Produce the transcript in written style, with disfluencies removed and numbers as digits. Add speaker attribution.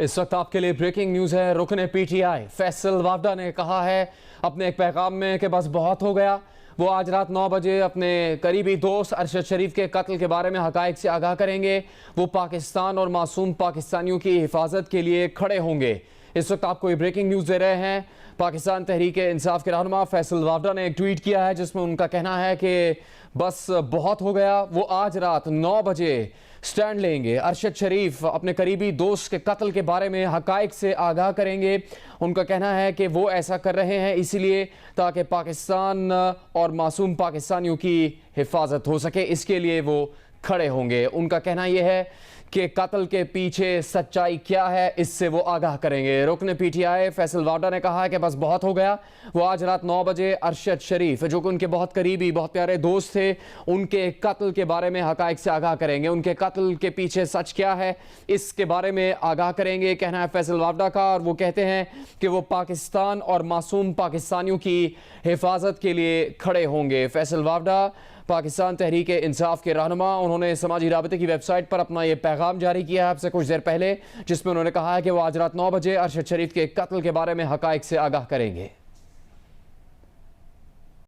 Speaker 1: इस वक्त आपके लिए ब्रेकिंग न्यूज़ है। रुकने पीटीआई फैसल वावडा ने कहा है अपने एक पैगाम में कि बस बहुत हो गया। वो आज रात 9 बजे अपने करीबी दोस्त अरशद शरीफ के कत्ल के बारे में हकायक से आगाह करेंगे। वो पाकिस्तान और मासूम पाकिस्तानियों की हिफाजत के लिए खड़े होंगे। इस वक्त आपको ये ब्रेकिंग न्यूज़ दे रहे हैं। पाकिस्तान तहरीक इंसाफ के रहनुमा फैसल वावडा ने एक ट्वीट किया है जिसमें उनका कहना है कि बस बहुत हो गया। वो आज रात 9 बजे स्टैंड लेंगे। अरशद शरीफ अपने करीबी दोस्त के कत्ल के बारे में हकायक से आगाह करेंगे। उनका कहना है कि वो ऐसा कर रहे हैं इसीलिए ताकि पाकिस्तान और मासूम पाकिस्तानियों की हिफाजत हो सके, इसके लिए वो खड़े होंगे। उनका कहना यह है कि कत्ल के पीछे सच्चाई क्या है, इससे वो आगाह करेंगे। रुकने पीटीआई फैसल वावडा ने कहा है कि बस बहुत हो गया। वो आज रात 9 बजे अरशद शरीफ, जो कि उनके बहुत करीबी बहुत प्यारे दोस्त थे, उनके कत्ल के बारे में हकायक से आगाह करेंगे। उनके कत्ल के पीछे सच क्या है, इसके बारे में आगाह करेंगे, कहना है फैसल वावडा का। और वो कहते हैं कि वो पाकिस्तान और मासूम पाकिस्तानियों की हिफाजत के लिए खड़े होंगे। फैसल वावडा पाकिस्तान तहरीक इंसाफ के रहनुमा, उन्होंने समाजी राबते की वेबसाइट पर अपना ये पैगाम जारी किया है आपसे कुछ देर पहले, जिसमें उन्होंने कहा है कि वो आज रात 9 बजे अरशद शरीफ के कत्ल के बारे में हकायक से आगाह करेंगे।